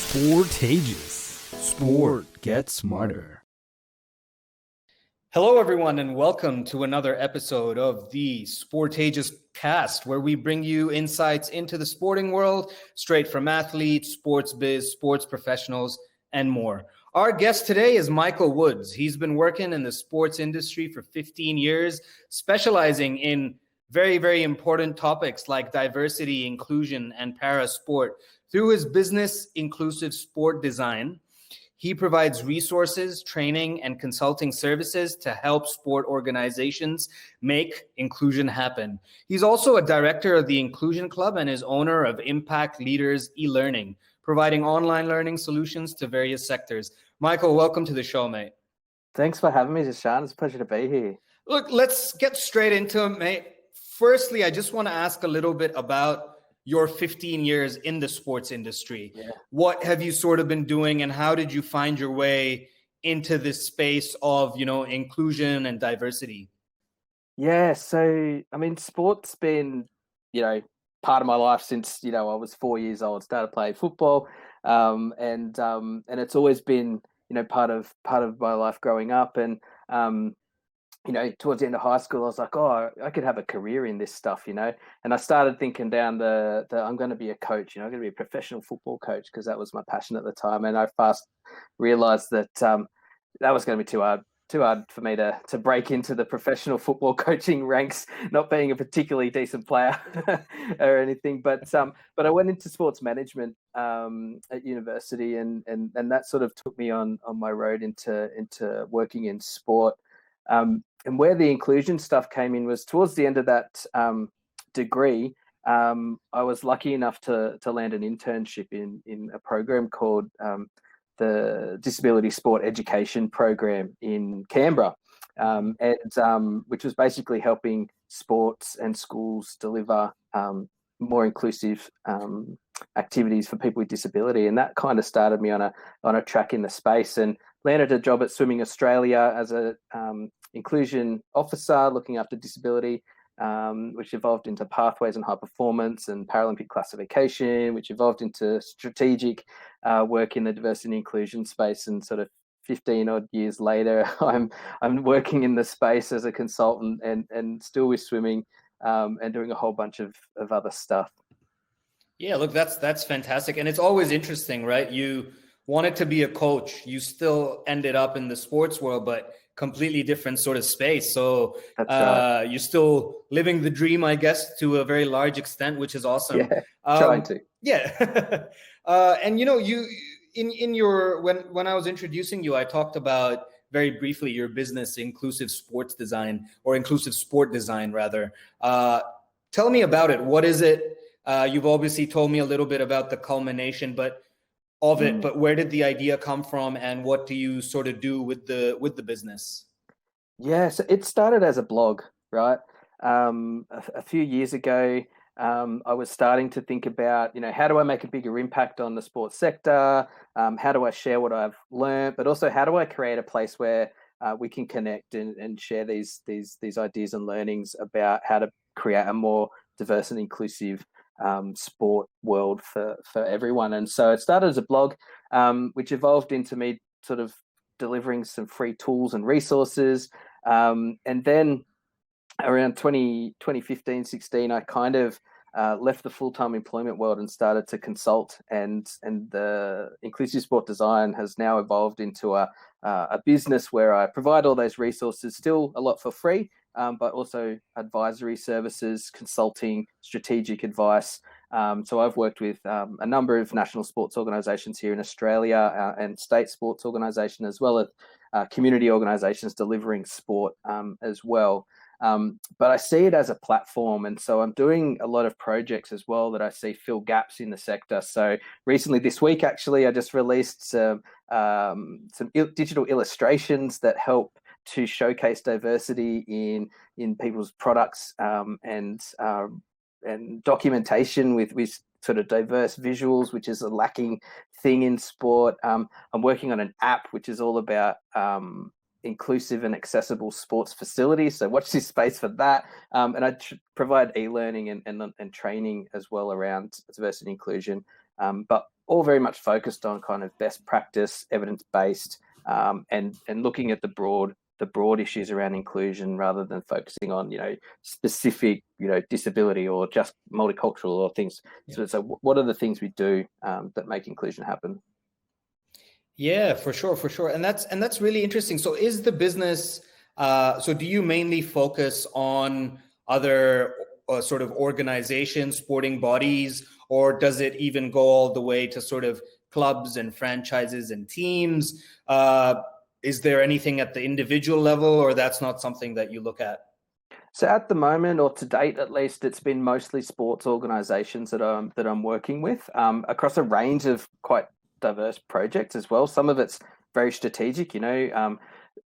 Sportageous. Sport gets smarter. Hello, everyone, and welcome to another episode of the Sportageous Cast, where we bring you insights into the sporting world, straight from athletes, sports biz, sports professionals, and more. Our guest today is Michael Woods. He's been working in the sports industry for 15 years, specializing in very, very important topics like diversity, inclusion, and para sport. Through his business, Inclusive Sport Design, he provides resources, training, and consulting services to help sport organizations make inclusion happen. He's also a director of the Inclusion Club and is owner of Impact Leaders eLearning, providing online learning solutions to various sectors. Michael, welcome to the show, mate. Thanks for having me, Jashan. It's a pleasure to be here. Look, let's get straight into it, mate. Firstly, I just want to ask a little bit about your 15 years in the sports industry. Yeah. What have you sort of been doing, and how did you find your way into this space of, inclusion and diversity? Yeah, so sport's been, part of my life since I was 4 years old. Started playing football, and it's always been part of my life growing up. And towards the end of high school, I was like, oh, I could have a career in this stuff, And I started thinking down the I'm going to be a coach, I'm going to be a professional football coach, because that was my passion at the time. And I fast realized that that was going to be too hard for me to break into the professional football coaching ranks, not being a particularly decent player or anything. But I went into sports management at university, and that sort of took me on my road into working in sport. And where the inclusion stuff came in was towards the end of that degree. I was lucky enough to land an internship in a program called the Disability Sport Education Program in Canberra, which was basically helping sports and schools deliver more inclusive activities for people with disability. And that kind of started me on a track in the space, and landed a job at Swimming Australia as a inclusion officer looking after disability, which evolved into pathways and high performance and Paralympic classification, which evolved into strategic work in the diversity and inclusion space. And sort of 15 odd years later, I'm working in the space as a consultant and still with swimming, and doing a whole bunch of other stuff. Yeah, look, that's fantastic. And it's always interesting, right? You wanted to be a coach, you still ended up in the sports world, but completely different sort of space. So Right. You're still living the dream, I guess, to a very large extent, which is awesome. Yeah, trying to. Yeah. And you in your when I was introducing you, I talked about very briefly your business, Inclusive Sports Design, or Inclusive Sport Design rather. Tell me about it. What is it? You've obviously told me a little bit about the culmination, but where did the idea come from, and what do you sort of do with the business? Yeah, so it started as a blog, right? A few years ago, I was starting to think about, how do I make a bigger impact on the sports sector? How do I share what I've learned? But also, how do I create a place where we can connect and share these ideas and learnings about how to create a more diverse and inclusive sport world for everyone? And so it started as a blog, which evolved into me sort of delivering some free tools and resources. And then around 2015, 16, I kind of left the full-time employment world and started to consult, and the Inclusive Sport Design has now evolved into a business where I provide all those resources, still a lot for free, but also advisory services, consulting, strategic advice. So I've worked with a number of national sports organisations here in Australia, and state sports organisation, as well as community organisations delivering sport as well. But I see it as a platform, and so I'm doing a lot of projects as well that I see fill gaps in the sector. So recently, this week actually, I just released some digital illustrations that help to showcase diversity in people's products, and documentation with sort of diverse visuals, which is a lacking thing in sport. I'm working on an app which is all about inclusive and accessible sports facilities. So watch this space for that. And I provide e-learning and training as well around diversity and inclusion. But all very much focused on kind of best practice, evidence-based, and looking at the broad issues around inclusion rather than focusing on, specific, disability or just multicultural or things. Yeah. So what are the things we do that make inclusion happen? Yeah, for sure. And that's really interesting. So is the business, so do you mainly focus on other sort of organizations, sporting bodies, or does it even go all the way to sort of clubs and franchises and teams? Is there anything at the individual level, or that's not something that you look at? So at the moment, or to date at least, it's been mostly sports organizations that I'm working with across a range of quite diverse projects as well. Some of it's very strategic,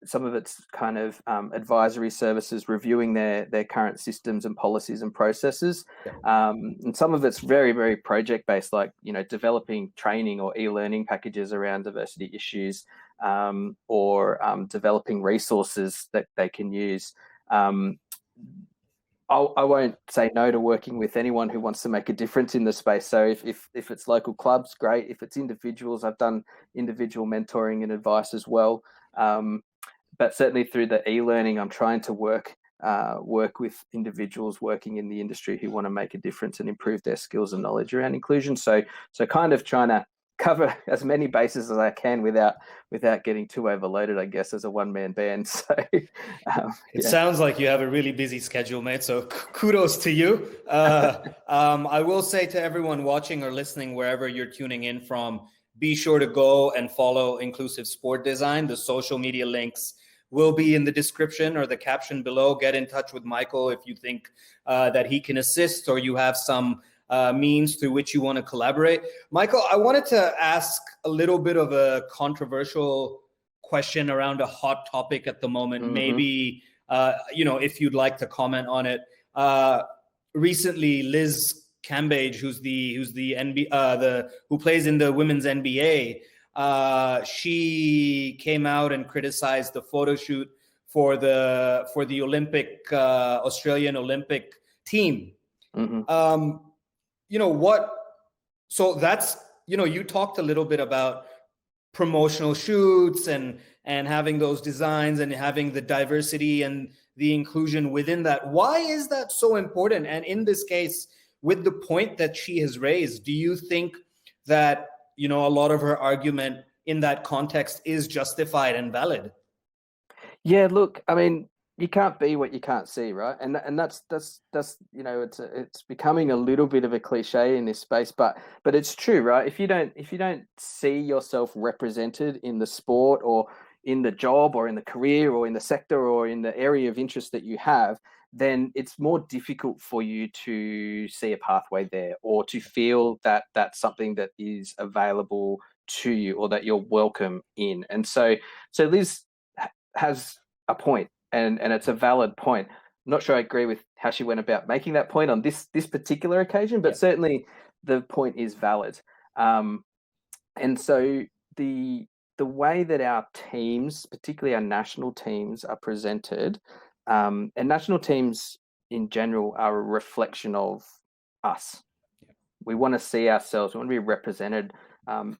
some of it's kind of advisory services, reviewing their current systems and policies and processes. And some of it's very, very project based, like, developing training or e-learning packages around diversity issues, or developing resources that they can use. I won't say no to working with anyone who wants to make a difference in the space. So if it's local clubs, great. If it's individuals, I've done individual mentoring and advice as well. But certainly through the e-learning, I'm trying to work with individuals working in the industry who want to make a difference and improve their skills and knowledge around inclusion. So kind of trying to cover as many bases as I can without getting too overloaded, I guess, as a one-man band. So it sounds like you have a really busy schedule, mate. So kudos to you. I will say to everyone watching or listening, wherever you're tuning in from, be sure to go and follow Inclusive Sport Design. The social media links will be in the description or the caption below. Get in touch with Michael if you think that he can assist, or you have some means through which you want to collaborate. Michael, I wanted to ask a little bit of a controversial question around a hot topic at the moment. Mm-hmm. Maybe, if you'd like to comment on it. Recently, Liz Cambage, who plays in the women's NBA, she came out and criticized the photo shoot for the Olympic Australian Olympic team. Mm-hmm. So that's, you talked a little bit about promotional shoots and having those designs and having the diversity and the inclusion within that. Why is that so important? And in this case, with the point that she has raised, do you think that, a lot of her argument in that context is justified and valid? Yeah, look, I mean, you can't be what you can't see, right? And that's it's becoming a little bit of a cliche in this space, but it's true, right? If you don't see yourself represented in the sport or in the job or in the career or in the sector or in the area of interest that you have, then it's more difficult for you to see a pathway there or to feel that that's something that is available to you or that you're welcome in. And so Liz has a point. And it's a valid point. I'm not sure I agree with how she went about making that point on this particular occasion, but certainly the point is valid. And so the way that our teams, particularly our national teams, are presented, and national teams in general are a reflection of us. We want to see ourselves, we want to be represented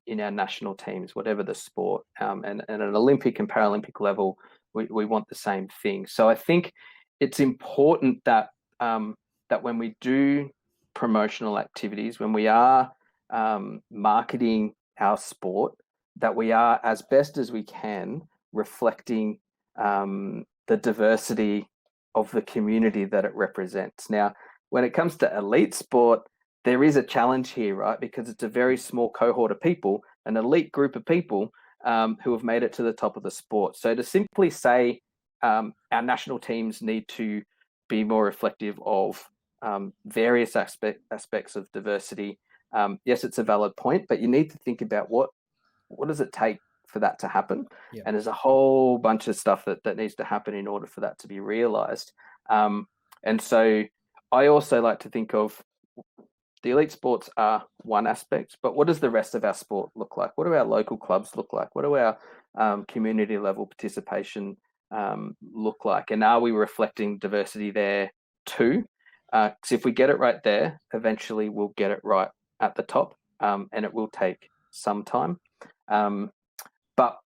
in our national teams, whatever the sport, and at an Olympic and Paralympic level, we want the same thing. So I think it's important that that when we do promotional activities, when we are marketing our sport, that we are, as best as we can, reflecting the diversity of the community that it represents. Now, when it comes to elite sport, there is a challenge here, right? Because it's a very small cohort of people, an elite group of people who have made it to the top of the sport. So to simply say our national teams need to be more reflective of various aspects of diversity, yes, it's a valid point, but you need to think about what does it take for that to happen? Yeah. And there's a whole bunch of stuff that needs to happen in order for that to be realized. And so I also like to think of the elite sports are one aspect, but what does the rest of our sport look like? What do our local clubs look like? What do our community level participation look like? And are we reflecting diversity there too? Because if we get it right there, eventually we'll get it right at the top, and it will take some time. But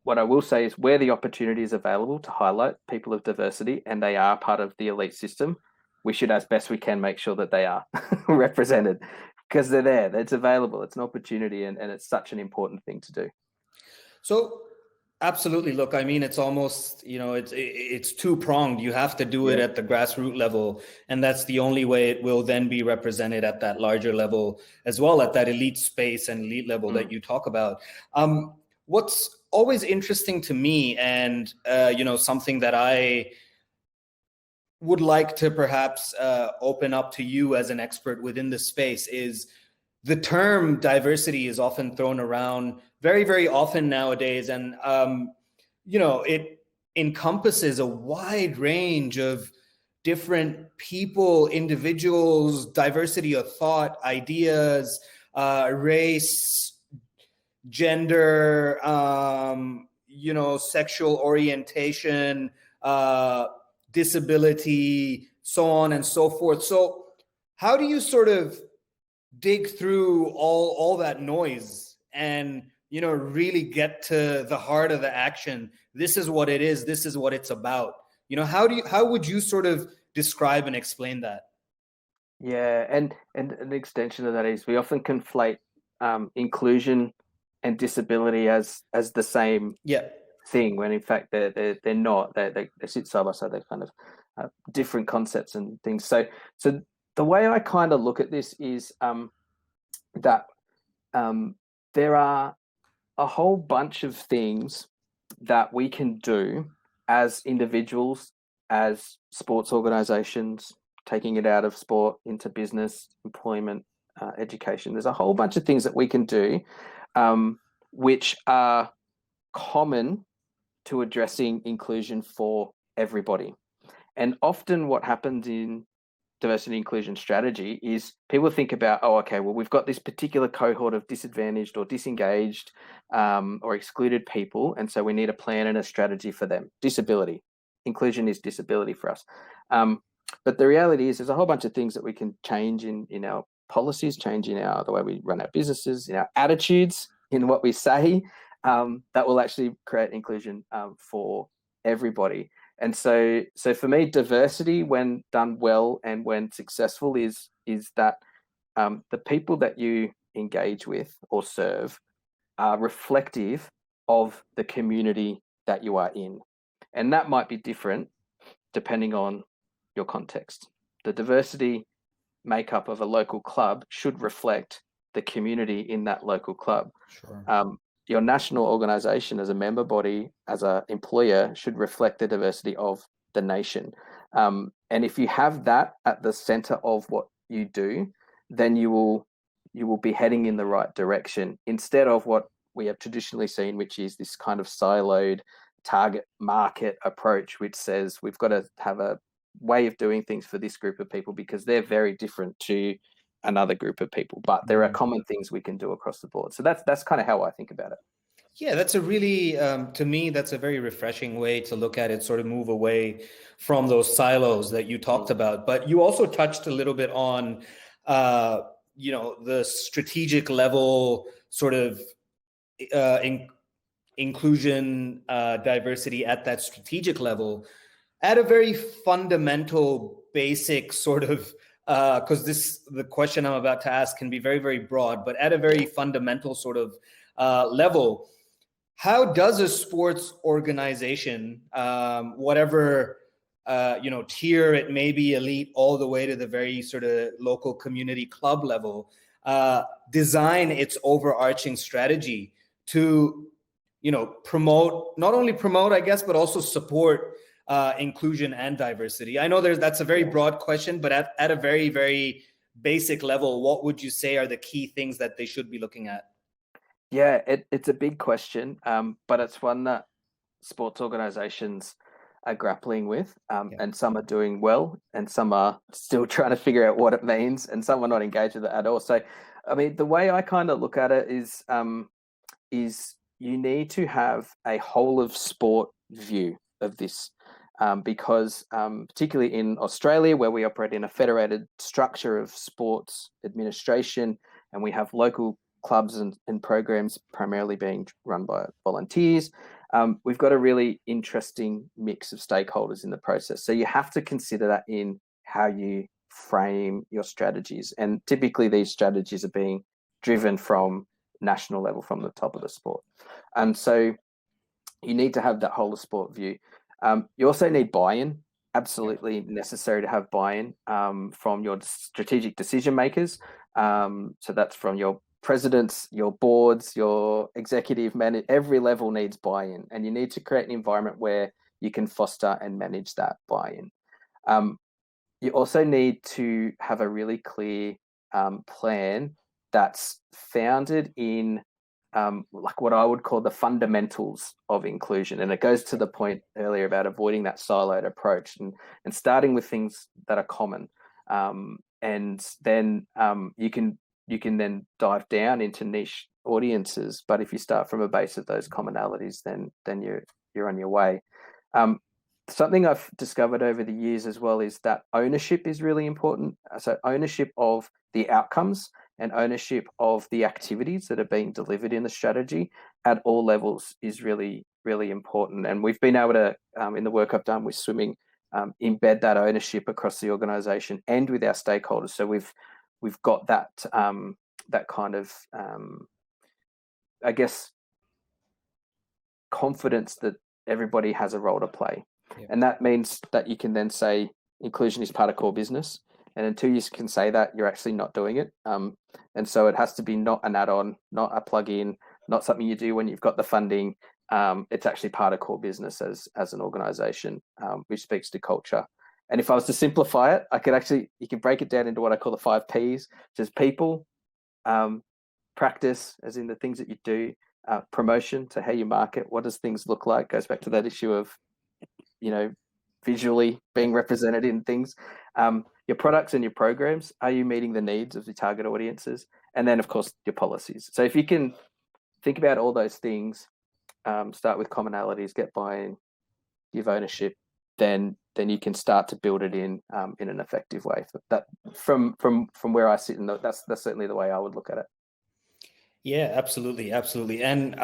what I will say is where the opportunity is available to highlight people of diversity and they are part of the elite system, we should, as best we can, make sure that they are represented because they're there. It's available. It's an opportunity, and it's such an important thing to do. So absolutely. Look, I mean, it's almost, it's two-pronged. You have to do it at the grassroots level, and that's the only way it will then be represented at that larger level as well, at that elite space and elite level that you talk about. What's always interesting to me, and something that I would like to perhaps open up to you as an expert within the space, is the term diversity is often thrown around very, very often nowadays. And, it encompasses a wide range of different people, individuals, diversity of thought, ideas, race, gender, sexual orientation, disability, so on and so forth. So how do you sort of dig through all that noise and really get to the heart of the action? This is what it is. This is what it's about. How would you sort of describe and explain that? Yeah, and an extension of that is we often conflate inclusion and disability as the same thing, when in fact they're not. They sit side by side. They're kind of different concepts and things. So the way I kind of look at this is that there are a whole bunch of things that we can do as individuals, as sports organizations, taking it out of sport into business, employment, education. There's a whole bunch of things that we can do which are common to addressing inclusion for everybody. And often what happens in diversity inclusion strategy is people think about, we've got this particular cohort of disadvantaged or disengaged or excluded people, and so we need a plan and a strategy for them. Disability. Inclusion is disability for us. But the reality is there's a whole bunch of things that we can change in our policies, change in the way we run our businesses, in our attitudes, in what we say, that will actually create inclusion for everybody. And so for me, diversity, when done well and when successful, is that the people that you engage with or serve are reflective of the community that you are in. And that might be different depending on your context. The diversity makeup of a local club should reflect the community in that local club. Sure. Your national organization as a member body, as an employer, should reflect the diversity of the nation. And if you have that at the center of what you do, then you will be heading in the right direction, instead of what we have traditionally seen, which is this kind of siloed target market approach, which says we've got to have a way of doing things for this group of people because they're very different to another group of people, but there are common things we can do across the board. So that's kind of how I think about it. Yeah, that's a really, to me, that's a very refreshing way to look at it, sort of move away from those silos that you talked about. But you also touched a little bit on, the strategic level sort of inclusion, diversity at that strategic level, at a very fundamental, basic sort of, because the question I'm about to ask can be very, very broad, but at a very fundamental sort of level, how does a sports organization, whatever tier it may be, elite all the way to the very sort of local community club level, design its overarching strategy to not only promote, I guess, but also support inclusion and diversity? I know that's a very broad question, but at a very, very basic level, what would you say are the key things that they should be looking at? Yeah, it's a big question, but it's one that sports organizations are grappling with, and some are doing well, and some are still trying to figure out what it means, and some are not engaged with it at all. So, I mean, the way I kind of look at it is you need to have a whole of sport view of this, because particularly in Australia, where we operate in a federated structure of sports administration, and we have local clubs and programs primarily being run by volunteers. We've got a really interesting mix of stakeholders in the process. So you have to consider that in how you frame your strategies. And typically these strategies are being driven from national level, from the top of the sport. And so you need to have that whole of sport view. You also need buy-in. Absolutely necessary to have buy-in from your strategic decision makers. So that's from your presidents, your boards, your executive manager. Every level needs buy-in, and you need to create an environment where you can foster and manage that buy-in. You also need to have a really clear plan that's founded in like what I would call the fundamentals of inclusion. And it goes to the point earlier about avoiding that siloed approach and starting with things that are common. And then you can then dive down into niche audiences. But if you start from a base of those commonalities, then you're on your way. Something I've discovered over the years as well is that ownership is really important. So ownership of the outcomes and ownership of the activities that are being delivered in the strategy at all levels is really, really important. And we've been able to, in the work I've done with swimming, embed that ownership across the organisation and with our stakeholders. So we've got that that kind of, I guess, confidence that everybody has a role to play. Yeah. And that means that you can then say inclusion is part of core business. And until you can say that, you're actually not doing it. And so it has to be not an add-on, not a plug-in, not something you do when you've got the funding. It's actually part of core business as an organisation, which speaks to culture. And if I was to simplify it, you can break it down into what I call the 5 Ps, which is people, practice, as in the things that you do, promotion, to how you market, what does things look like, goes back to that issue of, visually being represented in things, your products and your programs, are you meeting the needs of the target audiences? And then, of course, your policies. So if you can think about all those things, start with commonalities, get buy-in, give ownership, then you can start to build it in an effective way. That from where I sit, and that's certainly the way I would look at it. Yeah, absolutely. And,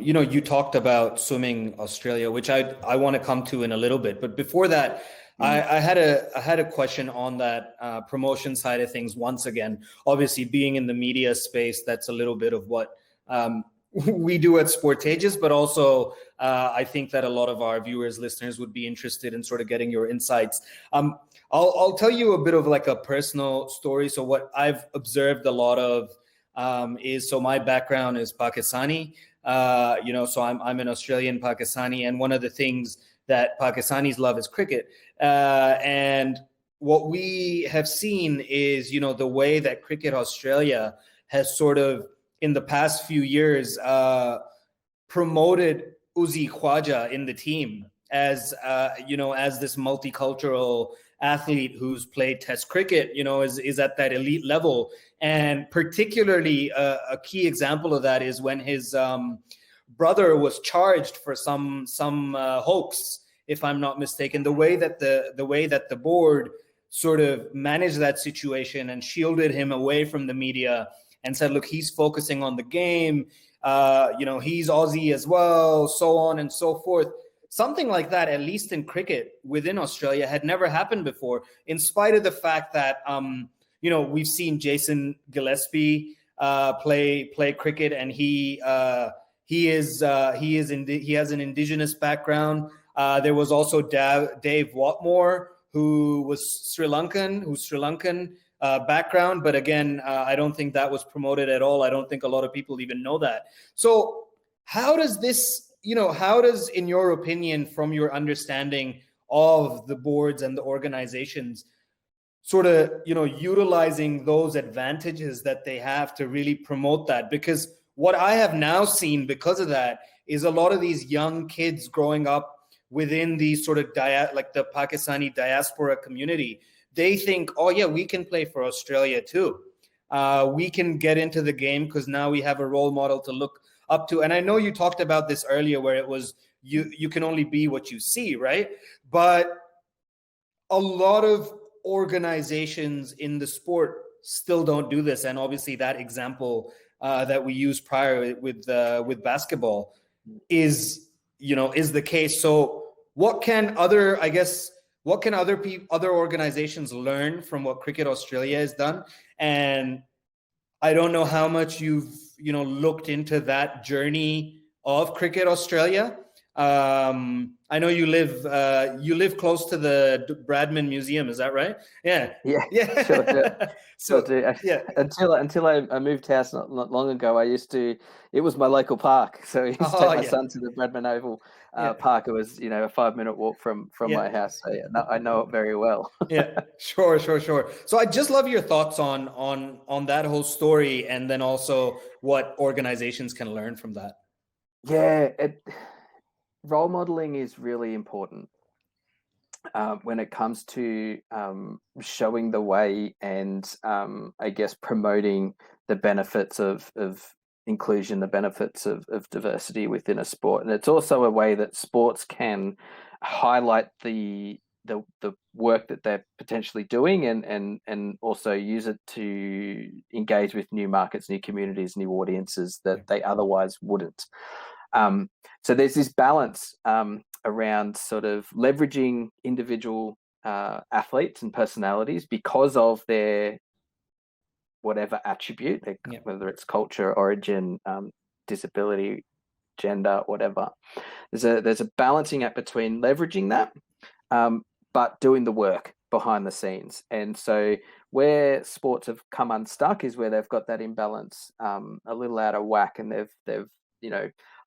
you talked about Swimming Australia, which I want to come to in a little bit. But before that, I had a question on that promotion side of things. Once again, obviously being in the media space, that's a little bit of what we do at Sportageous, but also I think that a lot of our viewers, listeners would be interested in sort of getting your insights. I'll tell you a bit of like a personal story. So what I've observed a lot of so my background is Pakistani, so I'm an Australian Pakistani, and one of the things that Pakistanis love is cricket. And what we have seen is, the way that Cricket Australia has sort of, in the past few years, promoted Uzi Khwaja in the team as this multicultural athlete who's played Test cricket, is at that elite level. And particularly a key example of that is when his brother was charged for some hoax, if I'm not mistaken. The way that the board sort of managed that situation and shielded him away from the media and said, look, he's focusing on the game. He's Aussie as well, so on and so forth. Something like that, at least in cricket within Australia, had never happened before, in spite of the fact that, we've seen Jason Gillespie play cricket, and he has an Indigenous background. There was also Dave Watmore, who was Sri Lankan background. But again, I don't think that was promoted at all. I don't think a lot of people even know that. So how does this, in your opinion, from your understanding of the boards and the organizations, sort of, utilizing those advantages that they have to really promote that? Because what I have now seen because of that is a lot of these young kids growing up within these sort of like the Pakistani diaspora community, they think, oh yeah, we can play for Australia too. We can get into the game because now we have a role model to look up to. And I know you talked about this earlier, where it was you can only be what you see, right? But a lot of organizations in the sport still don't do this. And obviously that example that we used prior with basketball is the case. So what can other other organizations learn from what Cricket Australia has done? And I don't know how much you've looked into that journey of Cricket Australia. I know you live close to the Bradman Museum. Is that right? Yeah. Sure do. So do. yeah. Until I moved house not long ago, it was my local park. So I used to take my son to the Bradman Oval Park. It was, a 5-minute walk from my house. So I know it very well. Yeah, sure. So I just love your thoughts on that whole story, and then also what organizations can learn from that. Yeah, role modeling is really important when it comes to showing the way and I guess promoting the benefits of inclusion, the benefits of diversity within a sport. And it's also a way that sports can highlight the work that they're potentially doing and also use it to engage with new markets, new communities, new audiences that they otherwise wouldn't. So there's this balance around sort of leveraging individual athletes and personalities because of their whatever attribute, whether it's culture, origin, disability, gender, whatever. There's a balancing act between leveraging that, but doing the work behind the scenes. And so where sports have come unstuck is where they've got that imbalance a little out of whack, and they've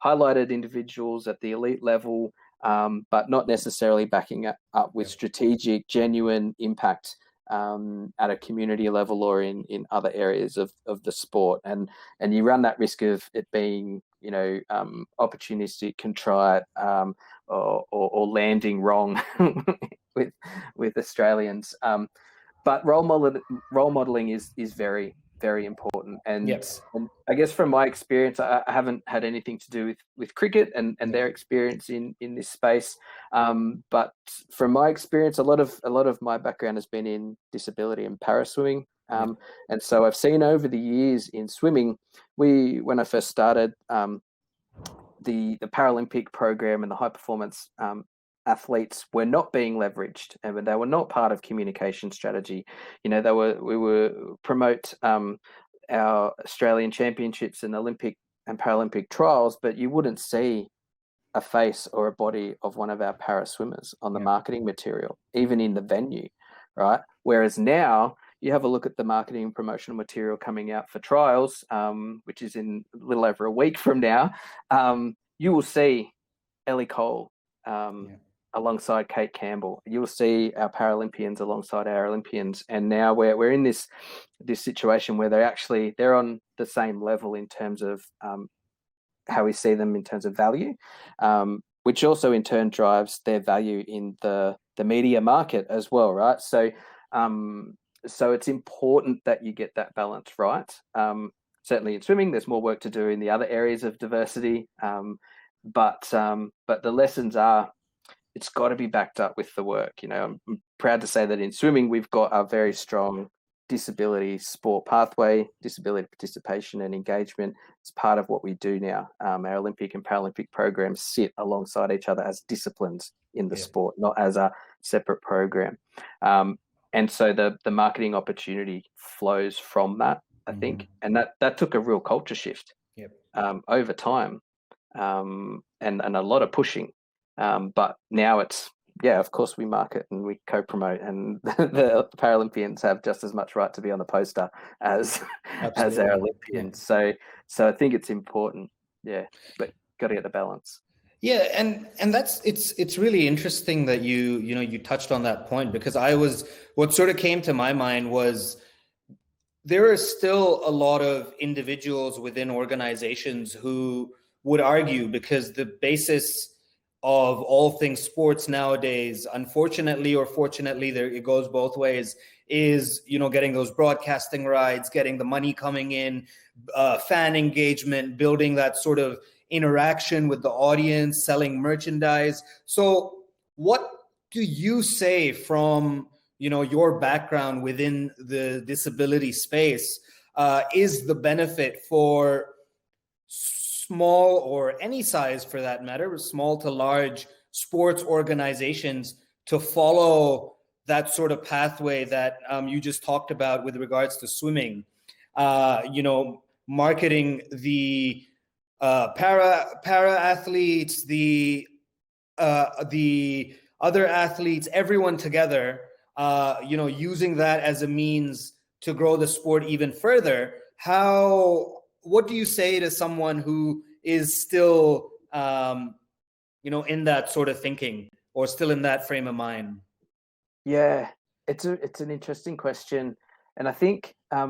highlighted individuals at the elite level, but not necessarily backing up with strategic, genuine impact at a community level or in other areas of the sport. And you run that risk of it being, opportunistic, contrite, or landing wrong with Australians. But role modeling is very, very important. And, and I guess from my experience, I haven't had anything to do with cricket and their experience in this space. But from my experience, a lot of my background has been in disability and paraswimming. And so I've seen over the years in swimming, when I first started, the Paralympic program and the high performance athletes were not being leveraged, and they were not part of communication strategy. We were promote our Australian championships and Olympic and Paralympic trials, but you wouldn't see a face or a body of one of our para swimmers on the marketing material, even in the venue, right? Whereas now you have a look at the marketing and promotional material coming out for trials, which is in a little over a week from now. You will see Ellie Cole alongside Kate Campbell. You will see our Paralympians alongside our Olympians. And now we're in this situation where they're on the same level in terms of how we see them in terms of value, which also in turn drives their value in the media market as well, right? So it's important that you get that balance right. Certainly in swimming, there's more work to do in the other areas of diversity, but the lessons are, it's got to be backed up with the work. I'm proud to say that in swimming, we've got a very strong disability sport pathway, disability participation and engagement. It's part of what we do now. Our Olympic and Paralympic programs sit alongside each other as disciplines in the sport, not as a separate program. And so the marketing opportunity flows from that, I think. And that took a real culture shift over time, and a lot of pushing. But now it's, of course we market and we co-promote, and the Paralympians have just as much right to be on the poster as our Olympians. So I think it's important, but got to get the balance. Yeah, and that's it's really interesting that you touched on that point, because what sort of came to my mind was there are still a lot of individuals within organizations who would argue, because the basis of all things sports nowadays, unfortunately or fortunately, it goes both ways, is getting those broadcasting rights, getting the money coming in, fan engagement, building that sort of interaction with the audience, selling merchandise. So what do you say from your background within the disability space is the benefit for small, or any size for that matter, small to large sports organizations to follow that sort of pathway that you just talked about with regards to swimming, marketing the para athletes, the other athletes, everyone together, using that as a means to grow the sport even further. What do you say to someone who is still, in that sort of thinking, or still in that frame of mind? Yeah, it's an interesting question, and I think I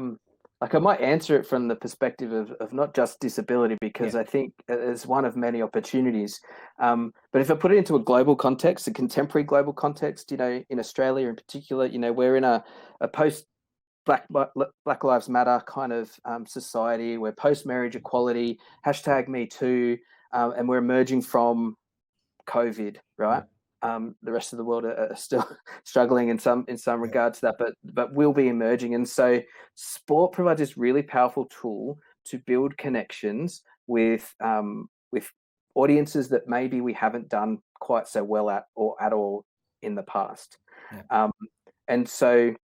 might answer it from the perspective of not just disability, because I think it's one of many opportunities. But if I put it into a global context, a contemporary global context, in Australia in particular, we're in a post Black Lives Matter kind of society. We're post marriage equality, #Me Too, and we're emerging from COVID, right? The rest of the world are still struggling in some regards to that, but we'll be emerging. And so sport provides this really powerful tool to build connections with audiences that maybe we haven't done quite so well at all in the past. And so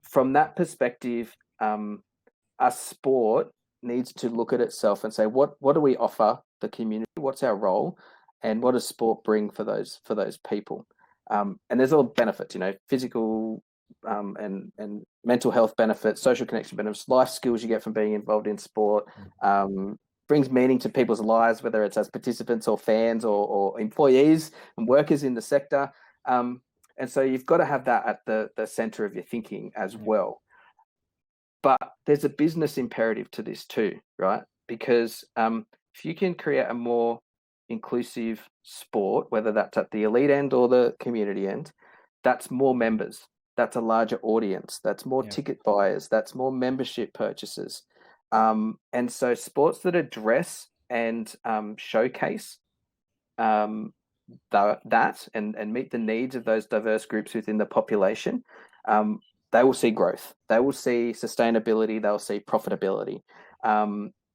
from that perspective, our sport needs to look at itself and say, what do we offer the community? What's our role? And what does sport bring for those people? And there's all benefits, physical and mental health benefits, social connection benefits, life skills you get from being involved in sport, brings meaning to people's lives, whether it's as participants or fans or employees and workers in the sector. And so you've got to have that at the center of your thinking as well. But there's a business imperative to this too, right? Because if you can create a more inclusive sport, whether that's at the elite end or the community end, that's more members, that's a larger audience, that's more ticket buyers, that's more membership purchases. And so sports that address and showcase that and meet the needs of those diverse groups within the population, they will see growth, they will see sustainability, they'll see profitability.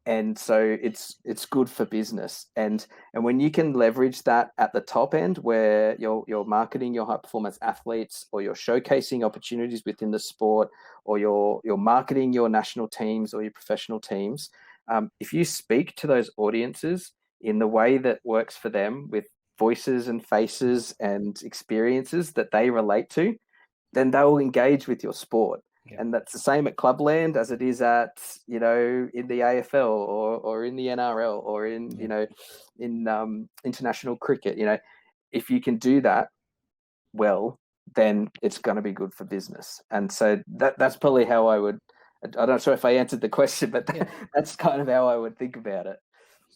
And so it's good for business. And when you can leverage that at the top end, where you're marketing your high performance athletes, or you're showcasing opportunities within the sport, or you're marketing your national teams or your professional teams, if you speak to those audiences in the way that works for them, with voices and faces and experiences that they relate to, then they will engage with your sport. And that's the same at clubland as it is at, in the AFL or in the NRL or in, in international cricket. If you can do that well, then it's going to be good for business. And so that's probably how I'm not sure if I answered the question, but that's kind of how I would think about it.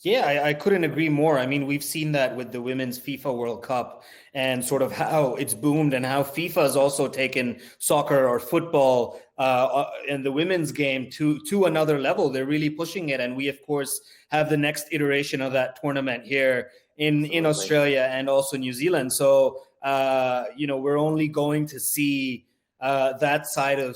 Yeah, I couldn't agree more. I mean, we've seen that with the Women's FIFA World Cup, and sort of how it's boomed, and how FIFA has also taken soccer or football and the women's game to another level. They're really pushing it. And we, of course, have the next iteration of that tournament here in Australia and also New Zealand. So, we're only going to see that side of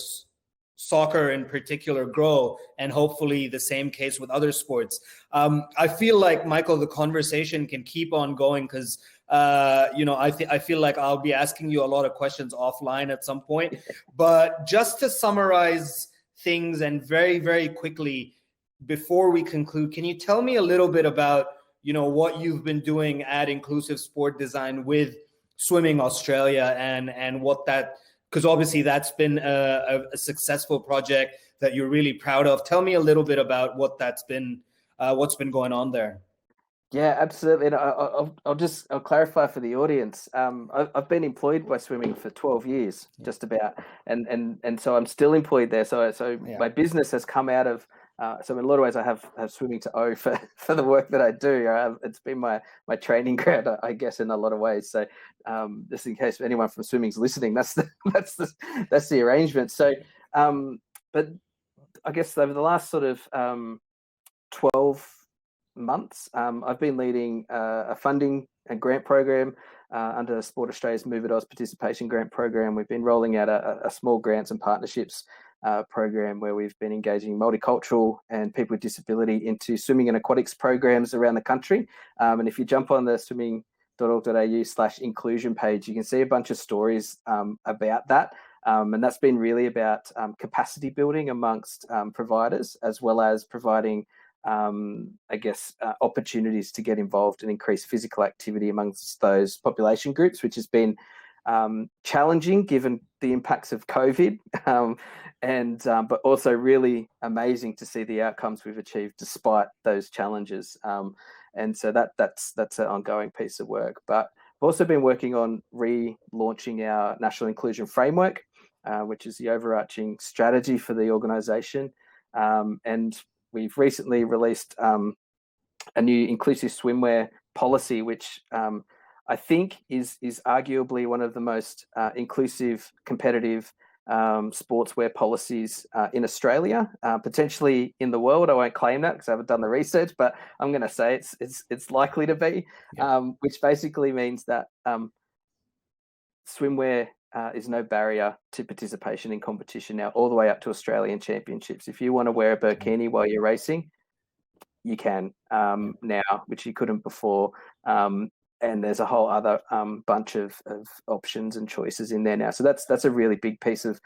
soccer in particular grow, and hopefully the same case with other sports. I feel like, Michael, the conversation can keep on going, because I feel like I'll be asking you a lot of questions offline at some point. But just to summarize things, and very, very quickly before we conclude, can you tell me a little bit about what you've been doing at Inclusive Sport Design with Swimming Australia, and what that, because obviously that's been a successful project that you're really proud of. Tell me a little bit about what that's been, what's been going on there. Yeah, absolutely. And I'll clarify for the audience. I've been employed by Swimming for 12 years, just about, and so I'm still employed there. So my business has come out of. So in a lot of ways, I have Swimming to owe for the work that I do. It's been my training ground, I guess, in a lot of ways. So just in case anyone from Swimming's listening, that's the arrangement. So, but I guess over the last sort of 12 months, I've been leading a funding and grant program under Sport Australia's Move It Oz Participation Grant Program. We've been rolling out a small grants and partnerships program where we've been engaging multicultural and people with disability into swimming and aquatics programs around the country. And if you jump on the swimming.org.au/inclusion page, you can see a bunch of stories about that. And that's been really about capacity building amongst providers, as well as providing, opportunities to get involved and increase physical activity amongst those population groups, which has been challenging given the impacts of COVID, but also really amazing to see the outcomes we've achieved despite those challenges. And so that's an ongoing piece of work. But I've also been working on relaunching our National Inclusion Framework, which is the overarching strategy for the organisation. And we've recently released a new inclusive swimwear policy, which I think is arguably one of the most inclusive, competitive sportswear policies in Australia, potentially in the world. I won't claim that because I haven't done the research, but I'm going to say it's likely to be, which basically means that swimwear is no barrier to participation in competition now, all the way up to Australian championships. If you want to wear a burkini while you're racing, you can now, which you couldn't before. And there's a whole other bunch of options and choices in there now. So that's a really big piece of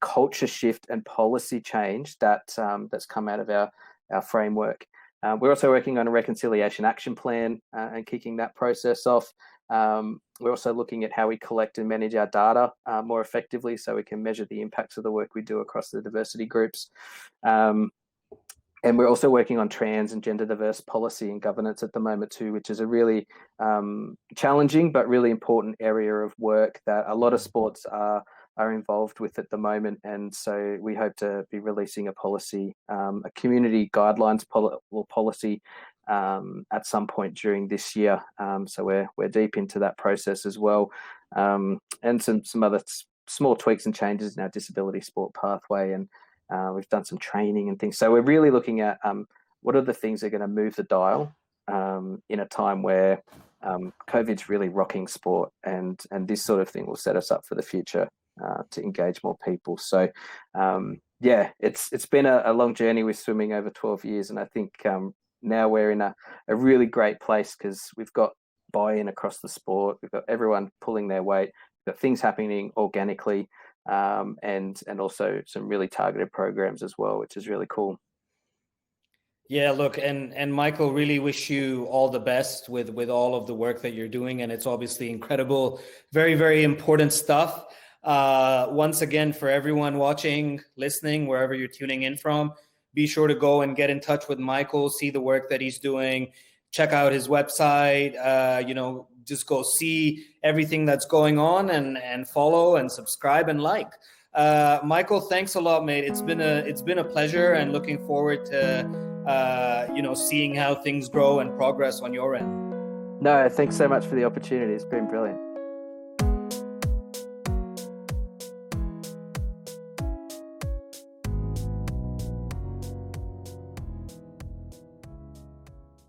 culture shift and policy change that's come out of our framework. We're also working on a reconciliation action plan and kicking that process off. We're also looking at how we collect and manage our data more effectively so we can measure the impacts of the work we do across the diversity groups. And we're also working on trans and gender diverse policy and governance at the moment too, which is a really challenging but really important area of work that a lot of sports are involved with at the moment. And so we hope to be releasing a policy, a community guidelines policy at some point during this year. So we're deep into that process as well. And some other small tweaks and changes in our disability sport pathway, and we've done some training and things. So we're really looking at what are the things that are going to move the dial in a time where COVID's really rocking sport, and this sort of thing will set us up for the future to engage more people. So it's been a long journey with swimming over 12 years, and I think now we're in a really great place because we've got buy-in across the sport. We've got everyone pulling their weight. We've got things happening organically. And also some really targeted programs as well, which is really cool. Yeah, look, and Michael, really wish you all the best with all of the work that you're doing. And it's obviously incredible, very, very important stuff. Once again, for everyone watching, listening, wherever you're tuning in from, be sure to go and get in touch with Michael, see the work that he's doing, check out his website, just go see everything that's going on and follow and subscribe and like. Michael, thanks a lot, mate. It's been a pleasure, and looking forward to seeing how things grow and progress on your end. No, thanks so much for the opportunity. It's been brilliant.